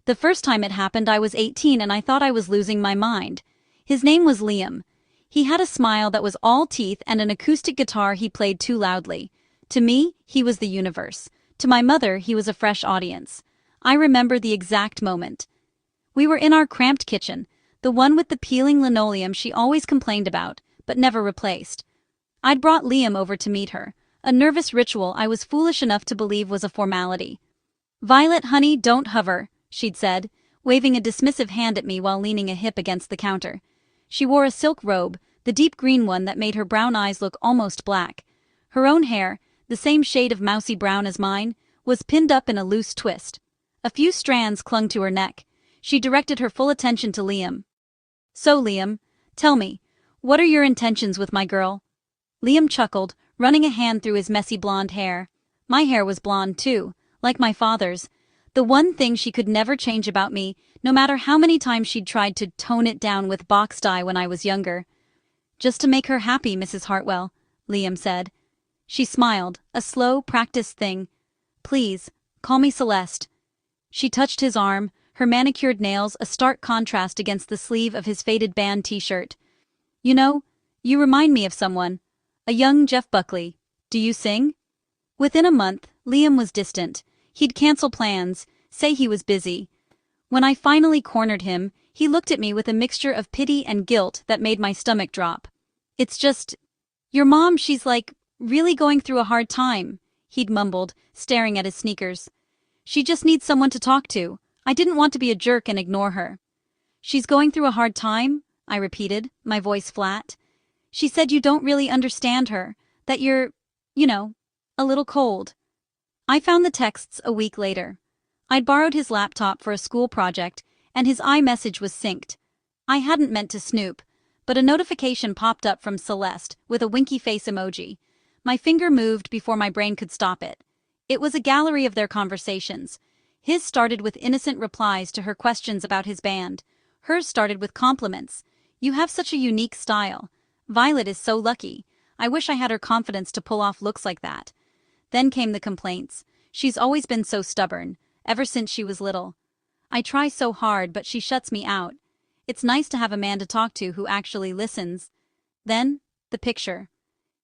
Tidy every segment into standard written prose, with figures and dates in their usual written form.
The first time it happened I was 18 and I thought I was losing my mind. His name was Liam. He had a smile that was all teeth and an acoustic guitar he played too loudly. To me, he was the universe. To my mother, he was a fresh audience. I remember the exact moment. We were in our cramped kitchen, the one with the peeling linoleum she always complained about, but never replaced. I'd brought Liam over to meet her, a nervous ritual I was foolish enough to believe was a formality. "Violet, honey, don't hover," she'd said, waving a dismissive hand at me while leaning a hip against the counter. She wore a silk robe, the deep green one that made her brown eyes look almost black. Her own hair, the same shade of mousy brown as mine, was pinned up in a loose twist. A few strands clung to her neck. She directed her full attention to Liam. "So, Liam, tell me, what are your intentions with my girl?" Liam chuckled, running a hand through his messy blonde hair. My hair was blonde too, like my father's. The one thing she could never change about me, no matter how many times she'd tried to tone it down with box dye when I was younger. "Just to make her happy, Mrs. Hartwell," Liam said. She smiled, a slow, practiced thing. "Please, call me Celeste." She touched his arm, her manicured nails a stark contrast against the sleeve of his faded band t-shirt. "You know, you remind me of someone. A young Jeff Buckley. Do you sing?" Within a month, Liam was distant. He'd cancel plans, say he was busy. When I finally cornered him, he looked at me with a mixture of pity and guilt that made my stomach drop. "It's just, your mom, she's like, really going through a hard time," he'd mumbled, staring at his sneakers. "She just needs someone to talk to. I didn't want to be a jerk and ignore her." "She's going through a hard time?" I repeated, my voice flat. "She said you don't really understand her, that you're, a little cold." I found the texts a week later. I'd borrowed his laptop for a school project, and his iMessage was synced. I hadn't meant to snoop, but a notification popped up from Celeste with a winky face emoji. My finger moved before my brain could stop it. It was a gallery of their conversations. His started with innocent replies to her questions about his band. Hers started with compliments. "You have such a unique style. Violet is so lucky. I wish I had her confidence to pull off looks like that." Then came the complaints. "She's always been so stubborn, ever since she was little. I try so hard, but she shuts me out. It's nice to have a man to talk to who actually listens." Then, the picture.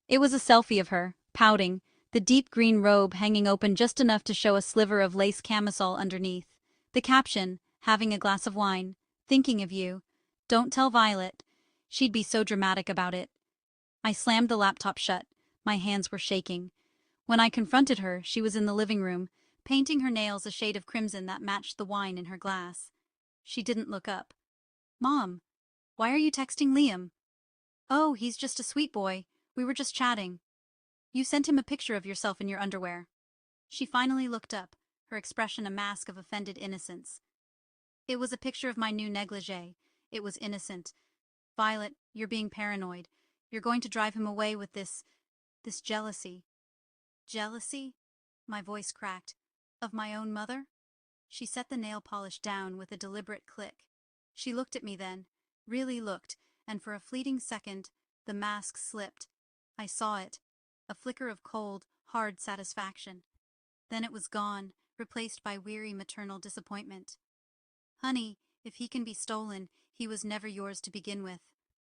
It was a selfie of her, pouting, the deep green robe hanging open just enough to show a sliver of lace camisole underneath. The caption, "Having a glass of wine. Thinking of you. Don't tell Violet. She'd be so dramatic about it." I slammed the laptop shut. My hands were shaking. When I confronted her, she was in the living room, painting her nails a shade of crimson that matched the wine in her glass. She didn't look up. "Mom, why are you texting Liam?" "Oh, he's just a sweet boy. We were just chatting." "You sent him a picture of yourself in your underwear." She finally looked up, her expression a mask of offended innocence. "It was a picture of my new negligee. It was innocent. Violet, you're being paranoid. You're going to drive him away with this jealousy." "Jealousy?" My voice cracked. "Of my own mother?" She set the nail polish down with a deliberate click. She looked at me then, really looked, and for a fleeting second, the mask slipped. I saw it. A flicker of cold, hard satisfaction. Then it was gone, replaced by weary maternal disappointment. "Honey, if he can be stolen, he was never yours to begin with.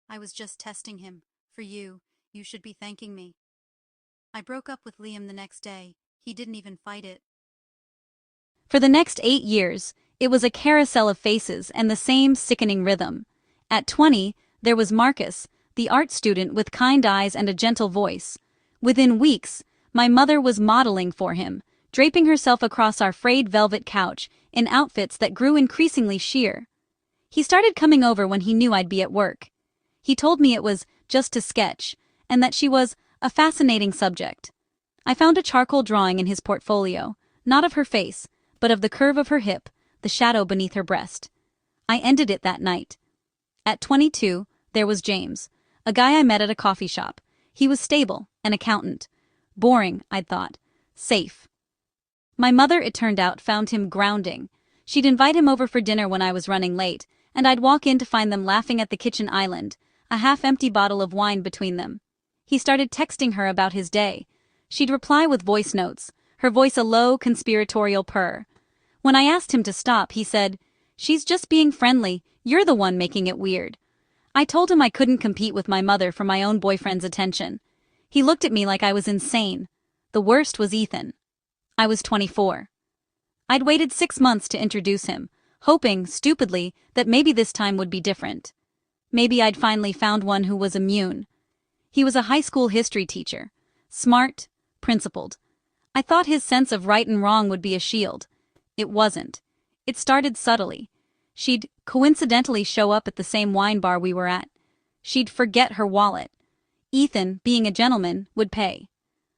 I was just testing him. For you. You should be thanking me." I broke up with Liam the next day. He didn't even fight it. For the next 8 years, it was a carousel of faces and the same sickening rhythm. At 20, there was Marcus, the art student with kind eyes and a gentle voice. Within weeks, my mother was modeling for him, draping herself across our frayed velvet couch in outfits that grew increasingly sheer. He started coming over when he knew I'd be at work. He told me it was just to sketch, and that she was a fascinating subject. I found a charcoal drawing in his portfolio, not of her face, but of the curve of her hip, the shadow beneath her breast. I ended it that night. At 22, there was James, a guy I met at a coffee shop. He was stable, an accountant. Boring, I'd thought. Safe. My mother, it turned out, found him grounding. She'd invite him over for dinner when I was running late, and I'd walk in to find them laughing at the kitchen island, a half-empty bottle of wine between them. He started texting her about his day. She'd reply with voice notes, her voice a low, conspiratorial purr. When I asked him to stop, he said, "She's just being friendly, you're the one making it weird." I told him I couldn't compete with my mother for my own boyfriend's attention. He looked at me like I was insane. The worst was Ethan. I was 24. I'd waited 6 months to introduce him, hoping, stupidly, that maybe this time would be different. Maybe I'd finally found one who was immune. He was a high school history teacher. Smart, principled. I thought his sense of right and wrong would be a shield. It wasn't. It started subtly. She'd coincidentally show up at the same wine bar we were at. She'd forget her wallet. Ethan, being a gentleman, would pay.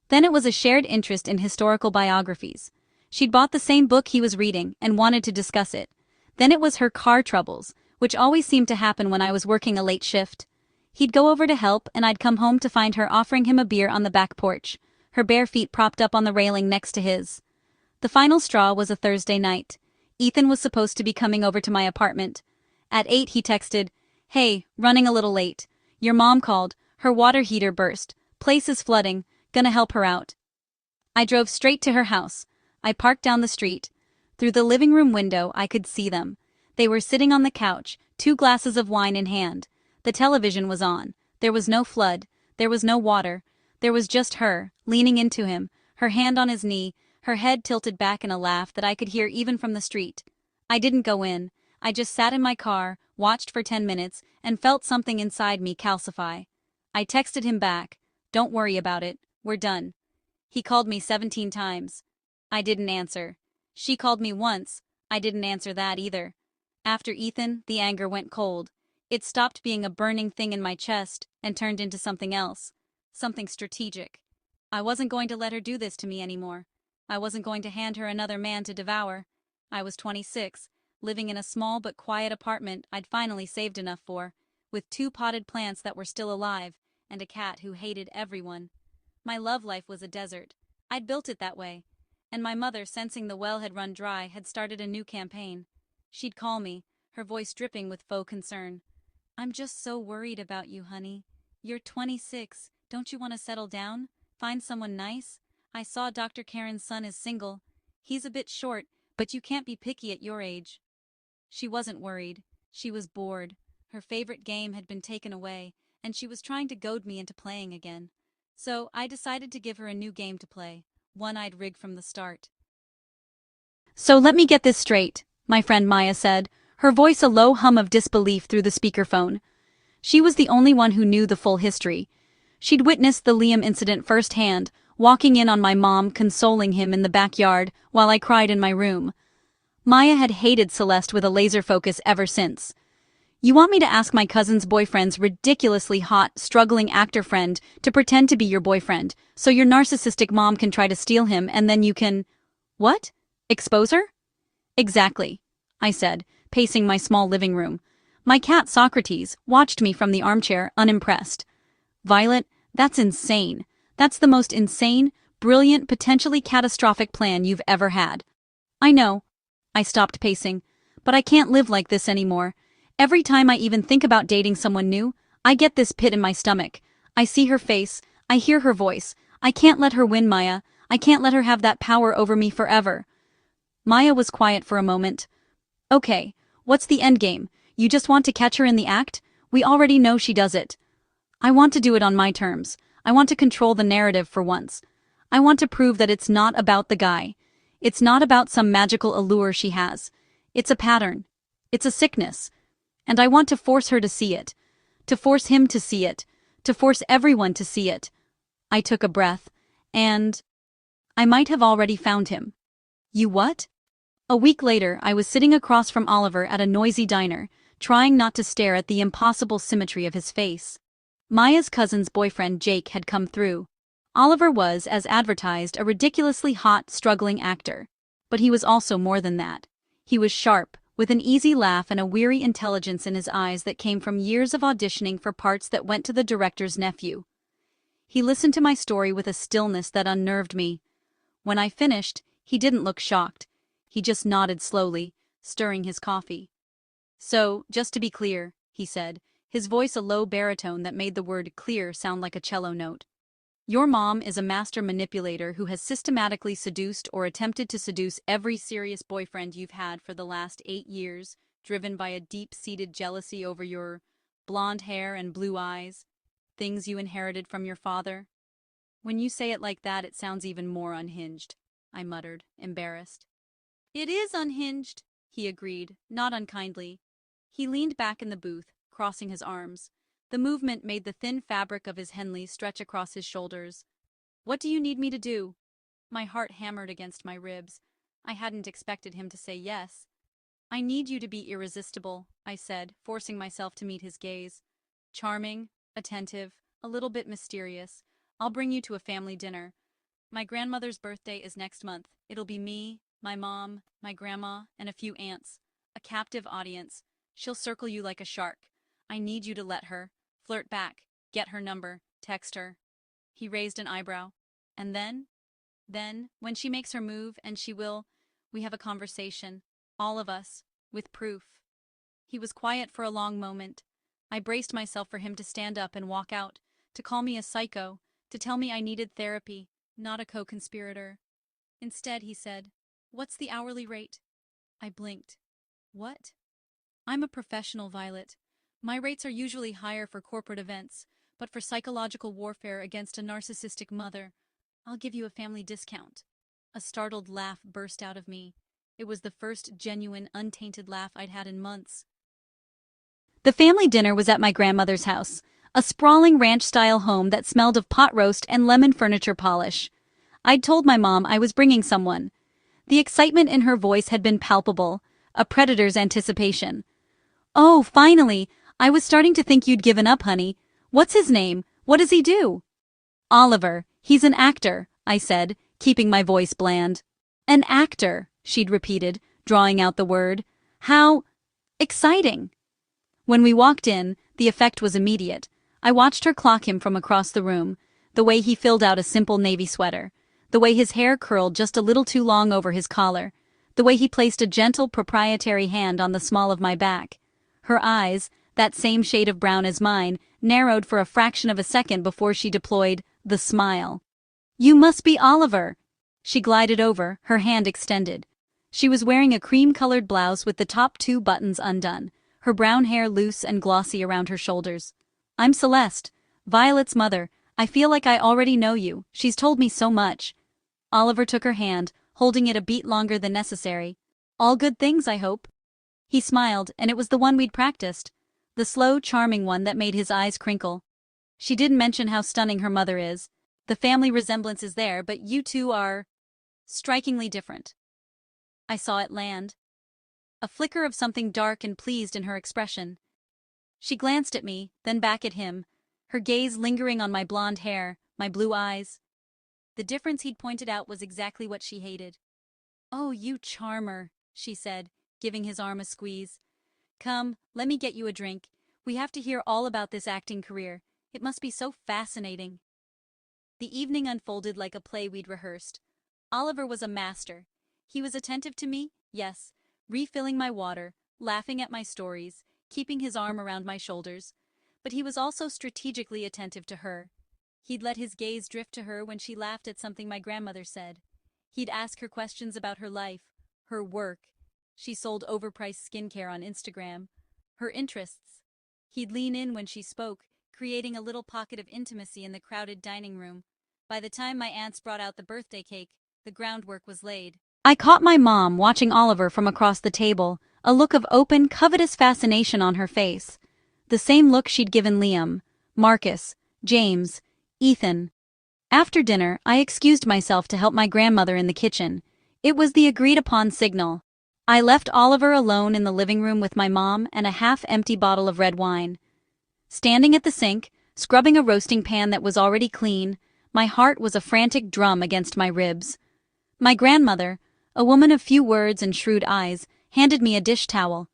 Then it was a shared interest in historical biographies. She'd bought the same book he was reading and wanted to discuss it. Then it was her car troubles, which always seemed to happen when I was working a late shift. He'd go over to help and I'd come home to find her offering him a beer on the back porch, her bare feet propped up on the railing next to his. The final straw was a Thursday night. Ethan was supposed to be coming over to my apartment. At 8 he texted, "Hey, running a little late. Your mom called, her water heater burst, place is flooding, gonna help her out." I drove straight to her house. I parked down the street. Through the living room window I could see them. They were sitting on the couch, 2 glasses of wine in hand. The television was on. There was no flood. There was no water. There was just her, leaning into him, her hand on his knee, her head tilted back in a laugh that I could hear even from the street. I didn't go in. I just sat in my car, watched for 10 minutes, and felt something inside me calcify. I texted him back, "Don't worry about it, we're done." He called me 17 times. I didn't answer. She called me once. I didn't answer that either. After Ethan, the anger went cold. It stopped being a burning thing in my chest and turned into something else. Something strategic. I wasn't going to let her do this to me anymore. I wasn't going to hand her another man to devour. I was 26, living in a small but quiet apartment I'd finally saved enough for, with 2 potted plants that were still alive, and a cat who hated everyone. My love life was a desert. I'd built it that way. And my mother, sensing the well had run dry, had started a new campaign. She'd call me, her voice dripping with faux concern. "I'm just so worried about you, honey. You're 26. Don't you want to settle down? Find someone nice? I saw Dr. Karen's son is single. He's a bit short, but you can't be picky at your age." She wasn't worried. She was bored. Her favorite game had been taken away, and she was trying to goad me into playing again. So I decided to give her a new game to play, one I'd rigged from the start. "So let me get this straight," my friend Maya said, her voice a low hum of disbelief through the speakerphone. She was the only one who knew the full history. She'd witnessed the Liam incident firsthand, walking in on my mom consoling him in the backyard while I cried in my room. Maya had hated Celeste with a laser focus ever since. "You want me to ask my cousin's boyfriend's ridiculously hot, struggling actor friend to pretend to be your boyfriend, so your narcissistic mom can try to steal him and then you can—" "What? Expose her?" "Exactly," I said, pacing my small living room. My cat Socrates watched me from the armchair, unimpressed. "Violet, that's insane. That's the most insane, brilliant, potentially catastrophic plan you've ever had." "I know." I stopped pacing. "But I can't live like this anymore. Every time I even think about dating someone new, I get this pit in my stomach. I see her face, I hear her voice. I can't let her win, Maya. I can't let her have that power over me forever." Maya was quiet for a moment. "Okay, what's the endgame? You just want to catch her in the act? We already know she does it." "I want to do it on my terms. I want to control the narrative for once. I want to prove that it's not about the guy. It's not about some magical allure she has. It's a pattern. It's a sickness. And I want to force her to see it. To force him to see it. To force everyone to see it." I took a breath. "And I might have already found him." "You what?" A week later, I was sitting across from Oliver at a noisy diner, trying not to stare at the impossible symmetry of his face. Maya's cousin's boyfriend Jake had come through. Oliver was, as advertised, a ridiculously hot, struggling actor. But he was also more than that. He was sharp, with an easy laugh and a weary intelligence in his eyes that came from years of auditioning for parts that went to the director's nephew. He listened to my story with a stillness that unnerved me. When I finished, he didn't look shocked. He just nodded slowly, stirring his coffee. "So, just to be clear," he said, his voice a low baritone that made the word clear sound like a cello note. Your mom is a master manipulator who has systematically seduced or attempted to seduce every serious boyfriend you've had for the last 8 years, driven by a deep-seated jealousy over your blonde hair and blue eyes, things you inherited from your father. When you say it like that, it sounds even more unhinged, I muttered, embarrassed. It is unhinged, he agreed, not unkindly. He leaned back in the booth, crossing his arms. The movement made the thin fabric of his Henley stretch across his shoulders. What do you need me to do? My heart hammered against my ribs. I hadn't expected him to say yes. I need you to be irresistible, I said, forcing myself to meet his gaze. Charming, attentive, a little bit mysterious. I'll bring you to a family dinner. My grandmother's birthday is next month. It'll be me, my mom, my grandma, and a few aunts. A captive audience. She'll circle you like a shark. I need you to let her. Flirt back. Get her number. Text her. He raised an eyebrow. And then? Then, when she makes her move, and she will, we have a conversation. All of us. With proof. He was quiet for a long moment. I braced myself for him to stand up and walk out, to call me a psycho, to tell me I needed therapy, not a co-conspirator. Instead, he said, "What's the hourly rate?" I blinked. What? I'm a professional, Violet. My rates are usually higher for corporate events, but for psychological warfare against a narcissistic mother, I'll give you a family discount. A startled laugh burst out of me. It was the first genuine, untainted laugh I'd had in months. The family dinner was at my grandmother's house, a sprawling ranch-style home that smelled of pot roast and lemon furniture polish. I'd told my mom I was bringing someone. The excitement in her voice had been palpable, a predator's anticipation. "Oh, finally! I was starting to think you'd given up, honey. What's his name? What does he do?" "Oliver. He's an actor," I said, keeping my voice bland. "An actor," she'd repeated, drawing out the word. "How exciting!" When we walked in, the effect was immediate. I watched her clock him from across the room, the way he filled out a simple navy sweater, the way his hair curled just a little too long over his collar, the way he placed a gentle, proprietary hand on the small of my back. Her eyes, that same shade of brown as mine, narrowed for a fraction of a second before she deployed the smile. "You must be Oliver." She glided over, her hand extended. She was wearing a cream-colored blouse with the top 2 buttons undone, her brown hair loose and glossy around her shoulders. "I'm Celeste, Violet's mother. I feel like I already know you. She's told me so much." Oliver took her hand, holding it a beat longer than necessary. "All good things, I hope." He smiled, and it was the one we'd practiced. The slow, charming one that made his eyes crinkle. "She didn't mention how stunning her mother is. The family resemblance is there, but you two are strikingly different." I saw it land. A flicker of something dark and pleased in her expression. She glanced at me, then back at him, her gaze lingering on my blonde hair, my blue eyes. The difference he'd pointed out was exactly what she hated. "Oh, you charmer," she said, giving his arm a squeeze. "Come, let me get you a drink. We have to hear all about this acting career. It must be so fascinating." The evening unfolded like a play we'd rehearsed. Oliver was a master. He was attentive to me, yes, refilling my water, laughing at my stories, keeping his arm around my shoulders. But he was also strategically attentive to her. He'd let his gaze drift to her when she laughed at something my grandmother said. He'd ask her questions about her life, her work. She sold overpriced skincare on Instagram. Her interests. He'd lean in when she spoke, creating a little pocket of intimacy in the crowded dining room. By the time my aunts brought out the birthday cake, the groundwork was laid. I caught my mom watching Oliver from across the table, a look of open, covetous fascination on her face. The same look she'd given Liam, Marcus, James, Ethan. After dinner, I excused myself to help my grandmother in the kitchen. It was the agreed-upon signal. I left Oliver alone in the living room with my mom and a half-empty bottle of red wine. Standing at the sink, scrubbing a roasting pan that was already clean, my heart was a frantic drum against my ribs. My grandmother, a woman of few words and shrewd eyes, handed me a dish towel.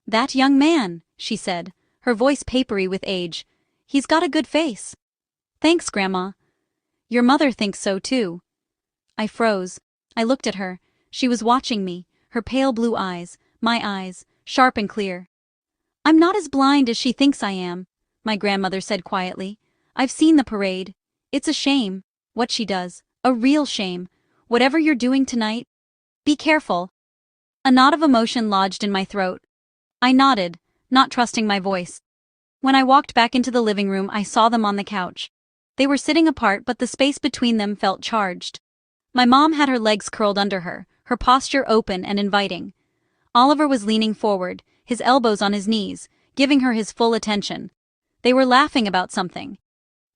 "That young man," she said, her voice papery with age. "He's got a good face." "Thanks, Grandma." "Your mother thinks so, too." I froze. I looked at her. She was watching me, her pale blue eyes, my eyes, sharp and clear. "I'm not as blind as she thinks I am," my grandmother said quietly. "I've seen the parade. It's a shame, what she does, a real shame. Whatever you're doing tonight, be careful. A knot of emotion lodged in my throat. I nodded, not trusting my voice. When I walked back into the living room, I saw them on the couch. They were sitting apart, but the space between them felt charged. My mom had her legs curled under her posture open and inviting. Oliver was leaning forward, his elbows on his knees, giving her his full attention. They were laughing about something.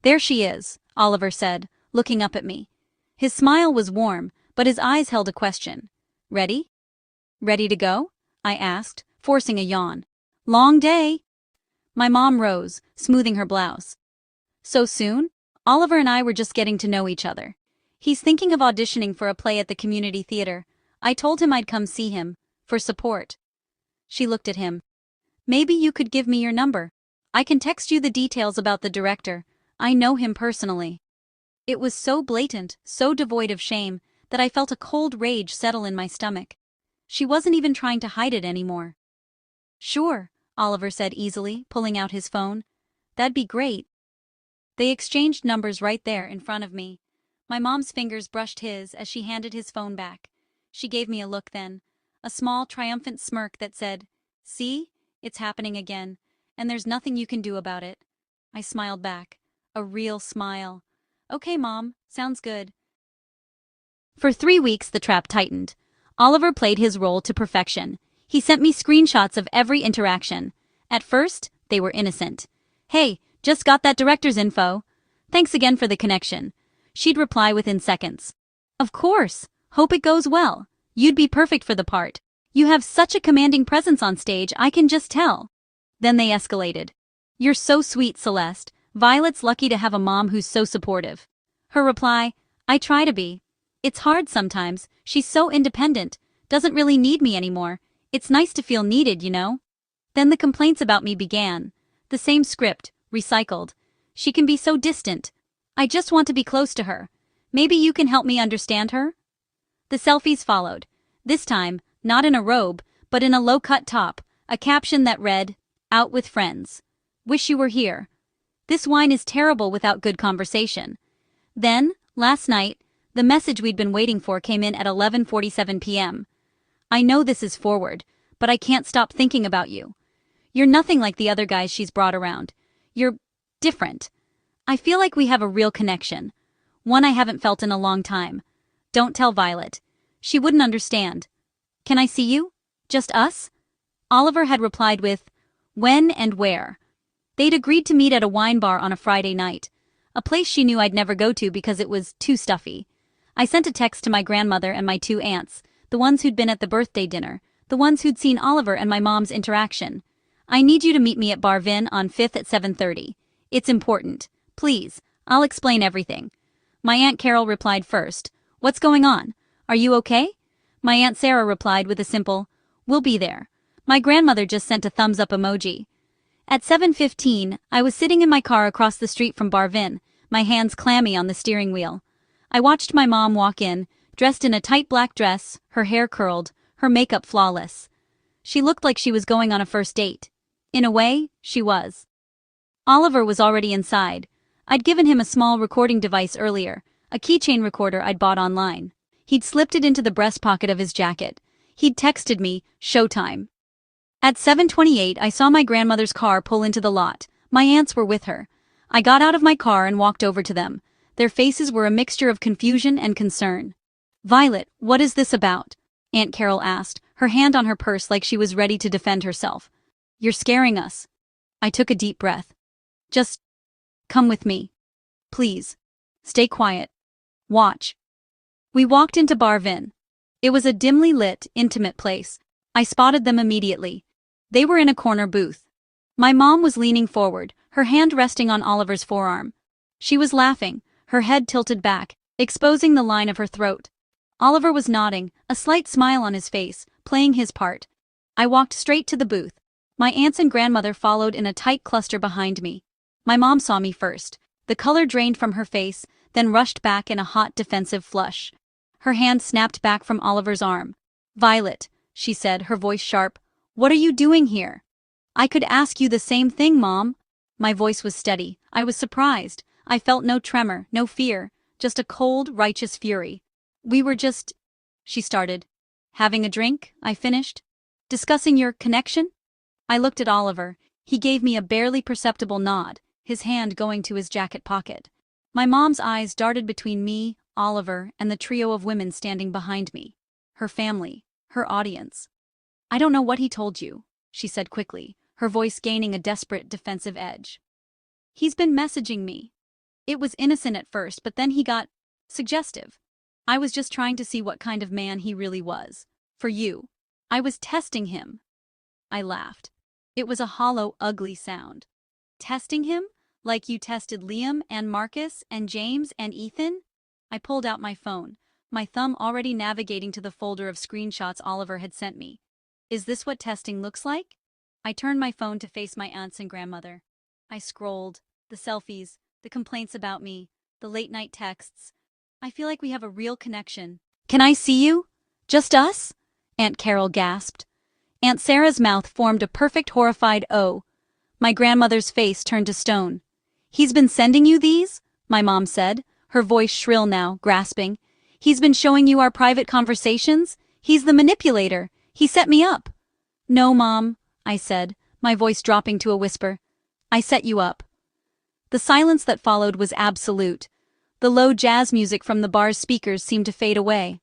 "There she is," Oliver said, looking up at me. His smile was warm, but his eyes held a question. "Ready? Ready to go?" I asked, forcing a yawn. "Long day." My mom rose, smoothing her blouse. "So soon? Oliver and I were just getting to know each other. He's thinking of auditioning for a play at the community theater. I told him I'd come see him, for support." She looked at him. "Maybe you could give me your number. I can text you the details about the director. I know him personally." It was so blatant, so devoid of shame, that I felt a cold rage settle in my stomach. She wasn't even trying to hide it anymore. "Sure," Oliver said easily, pulling out his phone. "That'd be great." They exchanged numbers right there in front of me. My mom's fingers brushed his as she handed his phone back. She gave me a look then, a small, triumphant smirk that said, "See? It's happening again, and there's nothing you can do about it." I smiled back, a real smile. "Okay, Mom, sounds good." For 3 weeks the trap tightened. Oliver played his role to perfection. He sent me screenshots of every interaction. At first, they were innocent. "Hey, just got that director's info. Thanks again for the connection." She'd reply within seconds. "Of course. Hope it goes well. You'd be perfect for the part. You have such a commanding presence on stage, I can just tell." Then they escalated. "You're so sweet, Celeste. Violet's lucky to have a mom who's so supportive." Her reply, "I try to be. It's hard sometimes. She's so independent. Doesn't really need me anymore. It's nice to feel needed, you know?" Then the complaints about me began. The same script, recycled. "She can be so distant. I just want to be close to her. Maybe you can help me understand her?" The selfies followed. This time, not in a robe, but in a low-cut top, a caption that read, "Out with friends. Wish you were here. This wine is terrible without good conversation." Then, last night, the message we'd been waiting for came in at 11:47 p.m. "I know this is forward, but I can't stop thinking about you. You're nothing like the other guys she's brought around. You're different. I feel like we have a real connection. One I haven't felt in a long time. Don't tell Violet. She wouldn't understand. Can I see you? Just us?" Oliver had replied with, "When and where?" They'd agreed to meet at a wine bar on a Friday night, a place she knew I'd never go to because it was too stuffy. I sent a text to my grandmother and my 2 aunts, the ones who'd been at the birthday dinner, the ones who'd seen Oliver and my mom's interaction. "I need you to meet me at Bar Vin on 5th at 7:30. It's important. Please, I'll explain everything." My Aunt Carol replied first, "What's going on? Are you okay?" My Aunt Sarah replied with a simple, "We'll be there." My grandmother just sent a thumbs-up emoji. At 7:15, I was sitting in my car across the street from Bar Vin, my hands clammy on the steering wheel. I watched my mom walk in, dressed in a tight black dress, her hair curled, her makeup flawless. She looked like she was going on a first date. In a way, she was. Oliver was already inside. I'd given him a small recording device earlier, a keychain recorder I'd bought online. He'd slipped it into the breast pocket of his jacket. He'd texted me, "Showtime." At 7:28, I saw my grandmother's car pull into the lot. My aunts were with her. I got out of my car and walked over to them. Their faces were a mixture of confusion and concern. "Violet, what is this about?" Aunt Carol asked, her hand on her purse like she was ready to defend herself. "You're scaring us." I took a deep breath. "Just come with me. Please. Stay quiet. Watch." We walked into Bar Vin. It was a dimly lit, intimate place. I spotted them immediately. They were in a corner booth. My mom was leaning forward, her hand resting on Oliver's forearm. She was laughing, her head tilted back, exposing the line of her throat. Oliver was nodding, a slight smile on his face, playing his part. I walked straight to the booth. My aunts and grandmother followed in a tight cluster behind me. My mom saw me first. The color drained from her face, then rushed back in a hot defensive flush. Her hand snapped back from Oliver's arm. "Violet," she said, her voice sharp, "what are you doing here?" "I could ask you the same thing, Mom." My voice was steady. I was surprised. I felt no tremor, no fear, just a cold, righteous fury. We were just, she started. Having a drink, I finished. Discussing your connection? I looked at Oliver. He gave me a barely perceptible nod, his hand going to his jacket pocket. My mom's eyes darted between me, Oliver, and the trio of women standing behind me. Her family, her audience. I don't know what he told you, she said quickly, her voice gaining a desperate, defensive edge. He's been messaging me. It was innocent at first, but then he got suggestive. I was just trying to see what kind of man he really was. For you. I was testing him. I laughed. It was a hollow, ugly sound. Testing him? Like you tested Liam and Marcus and James and Ethan? I pulled out my phone, my thumb already navigating to the folder of screenshots Oliver had sent me. Is this what testing looks like? I turned my phone to face my aunts and grandmother. I scrolled. The selfies, the complaints about me, the late-night texts. I feel like we have a real connection. Can I see you? Just us? Aunt Carol gasped. Aunt Sarah's mouth formed a perfect horrified O. My grandmother's face turned to stone. He's been sending you these? My mom said, her voice shrill now, grasping. He's been showing you our private conversations? He's the manipulator. He set me up. No, Mom, I said, my voice dropping to a whisper. I set you up. The silence that followed was absolute. The low jazz music from the bar's speakers seemed to fade away.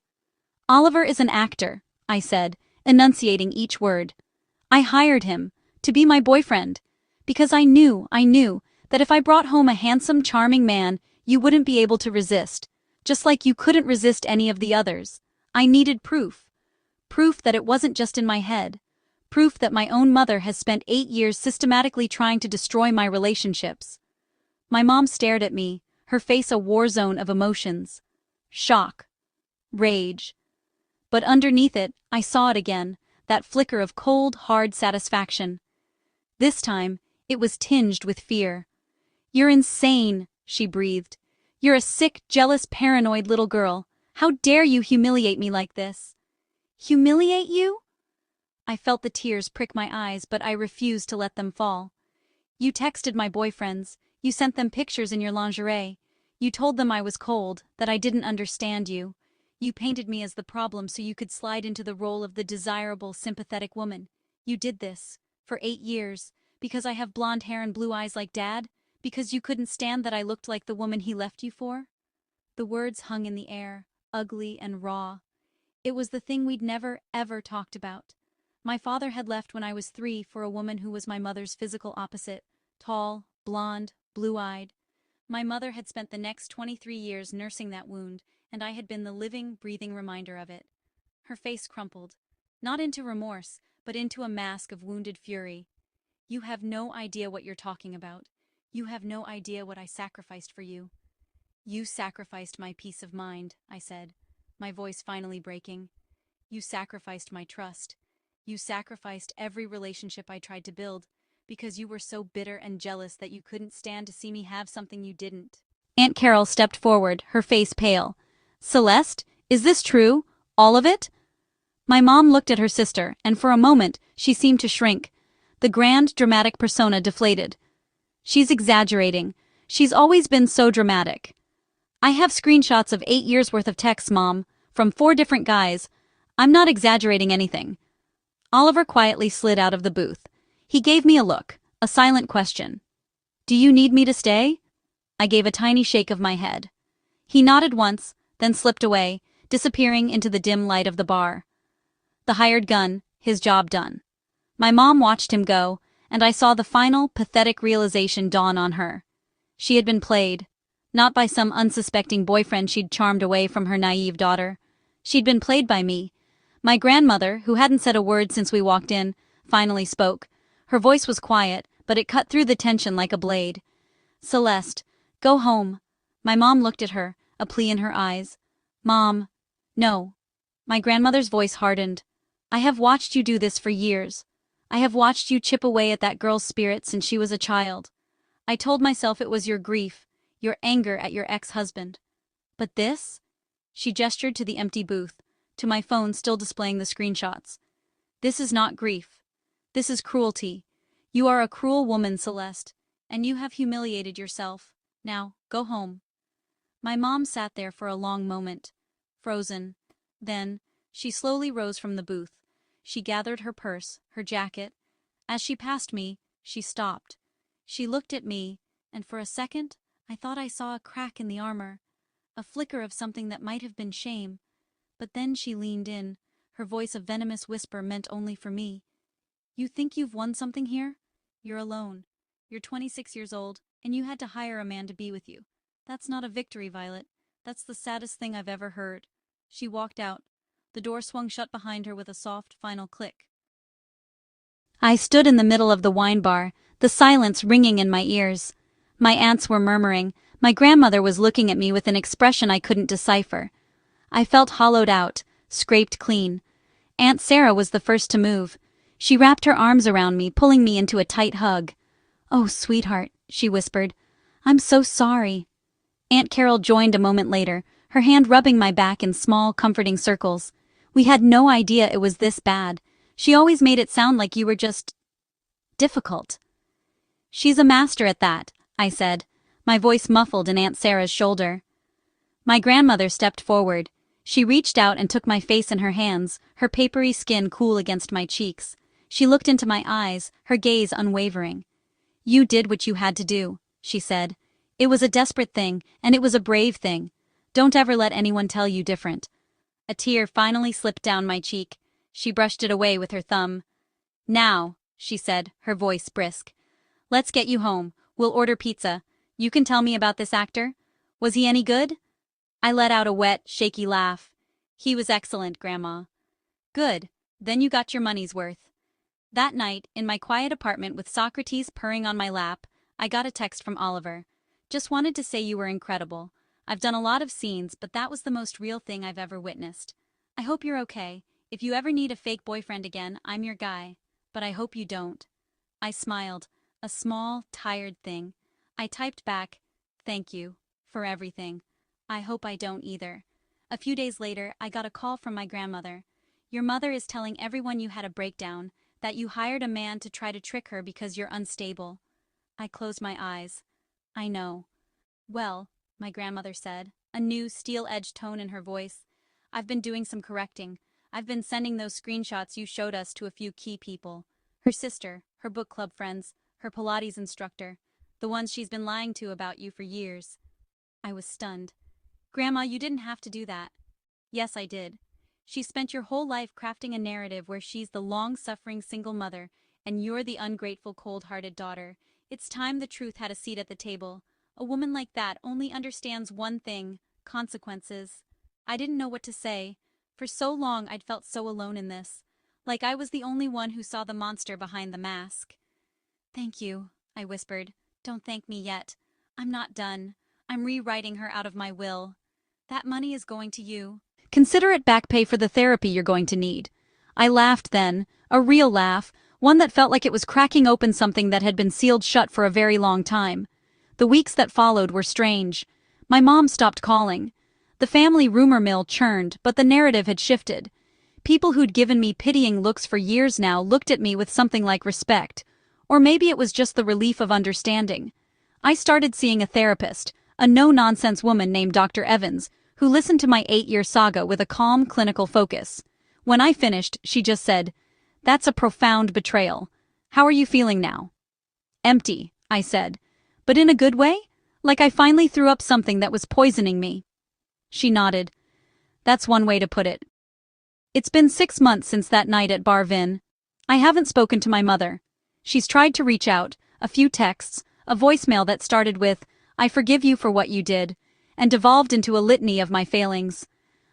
Oliver is an actor, I said, enunciating each word. I hired him to be my boyfriend, because I knew that if I brought home a handsome, charming man, you wouldn't be able to resist, just like you couldn't resist any of the others. I needed proof. Proof that it wasn't just in my head. Proof that my own mother has spent 8 years systematically trying to destroy my relationships. My mom stared at me, her face a war zone of emotions. Shock. Rage. But underneath it, I saw it again, that flicker of cold, hard satisfaction. This time, it was tinged with fear. You're insane, she breathed. You're a sick, jealous, paranoid little girl. How dare you humiliate me like this? Humiliate you? I felt the tears prick my eyes, but I refused to let them fall. You texted my boyfriends. You sent them pictures in your lingerie. You told them I was cold, that I didn't understand you. You painted me as the problem so you could slide into the role of the desirable, sympathetic woman. You did this, for 8 years, because I have blonde hair and blue eyes like Dad? Because you couldn't stand that I looked like the woman he left you for? The words hung in the air, ugly and raw. It was the thing we'd never, ever talked about. My father had left when I was 3 for a woman who was my mother's physical opposite, tall, blonde, blue-eyed. My mother had spent the next 23 years nursing that wound, and I had been the living, breathing reminder of it. Her face crumpled, not into remorse, but into a mask of wounded fury. You have no idea what you're talking about. You have no idea what I sacrificed for you. You sacrificed my peace of mind, I said, my voice finally breaking. You sacrificed my trust. You sacrificed every relationship I tried to build, because you were so bitter and jealous that you couldn't stand to see me have something you didn't. Aunt Carol stepped forward, her face pale. Celeste, is this true? All of it? My mom looked at her sister, and for a moment, she seemed to shrink. The grand, dramatic persona deflated. She's exaggerating. She's always been so dramatic. I have screenshots of 8 years' worth of texts, Mom, from 4 different guys. I'm not exaggerating anything. Oliver quietly slid out of the booth. He gave me a look, a silent question. Do you need me to stay? I gave a tiny shake of my head. He nodded once, then slipped away, disappearing into the dim light of the bar. The hired gun, his job done. My mom watched him go, and I saw the final, pathetic realization dawn on her. She had been played, not by some unsuspecting boyfriend she'd charmed away from her naive daughter. She'd been played by me. My grandmother, who hadn't said a word since we walked in, finally spoke. Her voice was quiet, but it cut through the tension like a blade. Celeste, go home. My mom looked at her, a plea in her eyes. Mom. No. My grandmother's voice hardened. I have watched you do this for years. I have watched you chip away at that girl's spirit since she was a child. I told myself it was your grief, your anger at your ex-husband. But this? She gestured to the empty booth, to my phone still displaying the screenshots. This is not grief. This is cruelty. You are a cruel woman, Celeste, and you have humiliated yourself. Now, go home." My mom sat there for a long moment, frozen. Then, she slowly rose from the booth. She gathered her purse, her jacket. As she passed me, she stopped. She looked at me, and for a second, I thought I saw a crack in the armor, a flicker of something that might have been shame. But then she leaned in, her voice a venomous whisper meant only for me. "You think you've won something here? You're alone. You're 26 years old, and you had to hire a man to be with you. That's not a victory, Violet. That's the saddest thing I've ever heard." She walked out. The door swung shut behind her with a soft, final click. I stood in the middle of the wine bar, the silence ringing in my ears. My aunts were murmuring. My grandmother was looking at me with an expression I couldn't decipher. I felt hollowed out, scraped clean. Aunt Sarah was the first to move. She wrapped her arms around me, pulling me into a tight hug. "Oh, sweetheart," she whispered. "I'm so sorry." Aunt Carol joined a moment later, her hand rubbing my back in small, comforting circles. "We had no idea it was this bad. She always made it sound like you were just difficult." "She's a master at that," I said, my voice muffled in Aunt Sarah's shoulder. My grandmother stepped forward. She reached out and took my face in her hands, her papery skin cool against my cheeks. She looked into my eyes, her gaze unwavering. "You did what you had to do," she said. "It was a desperate thing, and it was a brave thing. Don't ever let anyone tell you different." A tear finally slipped down my cheek. She brushed it away with her thumb. "Now," she said, her voice brisk. "Let's get you home. We'll order pizza. You can tell me about this actor. Was he any good?" I let out a wet, shaky laugh. "He was excellent, Grandma." "Good. Then you got your money's worth." That night, in my quiet apartment with Socrates purring on my lap, I got a text from Oliver. "Just wanted to say you were incredible. I've done a lot of scenes, but that was the most real thing I've ever witnessed. I hope you're okay. If you ever need a fake boyfriend again, I'm your guy. But I hope you don't." I smiled, a small, tired thing. I typed back, "Thank you. For everything. I hope I don't either." A few days later, I got a call from my grandmother. "Your mother is telling everyone you had a breakdown, that you hired a man to try to trick her because you're unstable." I closed my eyes. "I know." "Well," my grandmother said, a new steel-edged tone in her voice, "I've been doing some correcting. I've been sending those screenshots you showed us to a few key people. Her sister, her book club friends, her Pilates instructor, the ones she's been lying to about you for years." I was stunned. "Grandma, you didn't have to do that." "Yes, I did. She spent your whole life crafting a narrative where she's the long-suffering single mother, and you're the ungrateful, cold-hearted daughter. It's time the truth had a seat at the table. A woman like that only understands one thing: consequences." I didn't know what to say. For so long I'd felt so alone in this, like I was the only one who saw the monster behind the mask. "Thank you," I whispered. "Don't thank me yet. I'm not done. I'm rewriting her out of my will. That money is going to you. Consider it back pay for the therapy you're going to need." I laughed then, a real laugh, one that felt like it was cracking open something that had been sealed shut for a very long time. The weeks that followed were strange. My mom stopped calling. The family rumor mill churned, but the narrative had shifted. People who'd given me pitying looks for years now looked at me with something like respect. Or maybe it was just the relief of understanding. I started seeing a therapist, a no-nonsense woman named Dr. Evans, who listened to my 8-year saga with a calm, clinical focus. When I finished, she just said, "That's a profound betrayal. How are you feeling now?" "Empty," I said. "But in a good way? Like I finally threw up something that was poisoning me." She nodded. "That's one way to put it." It's been 6 months since that night at Bar Vin. I haven't spoken to my mother. She's tried to reach out, a few texts, a voicemail that started with, "I forgive you for what you did," and devolved into a litany of my failings.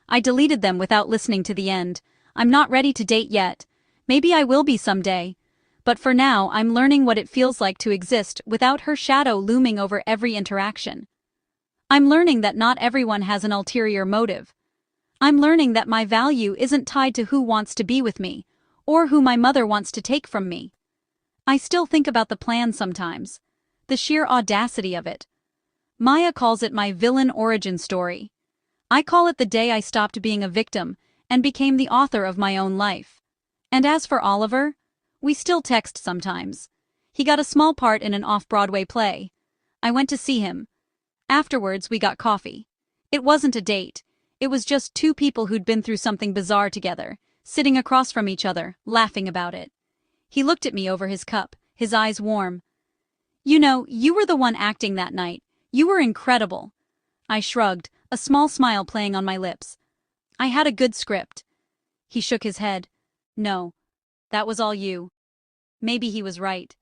I deleted them without listening to the end. I'm not ready to date yet. Maybe I will be someday. But for now, I'm learning what it feels like to exist without her shadow looming over every interaction. I'm learning that not everyone has an ulterior motive. I'm learning that my value isn't tied to who wants to be with me, or who my mother wants to take from me. I still think about the plan sometimes. The sheer audacity of it. Maya calls it my villain origin story. I call it the day I stopped being a victim and became the author of my own life. And as for Oliver, we still text sometimes. He got a small part in an off-Broadway play. I went to see him. Afterwards, we got coffee. It wasn't a date. It was just two people who'd been through something bizarre together, sitting across from each other, laughing about it. He looked at me over his cup, his eyes warm. "You know, you were the one acting that night. You were incredible." I shrugged, a small smile playing on my lips. "I had a good script." He shook his head. "No, that was all you." Maybe he was right.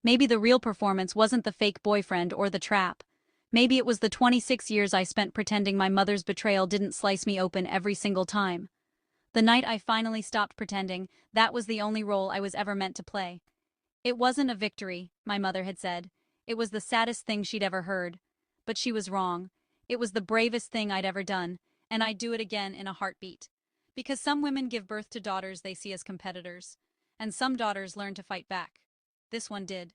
Maybe the real performance wasn't the fake boyfriend or the trap. Maybe it was the 26 years I spent pretending my mother's betrayal didn't slice me open every single time. The night I finally stopped pretending, that was the only role I was ever meant to play. It wasn't a victory, my mother had said. It was the saddest thing she'd ever heard. But she was wrong. It was the bravest thing I'd ever done, and I'd do it again in a heartbeat. Because some women give birth to daughters they see as competitors, and some daughters learn to fight back. This one did.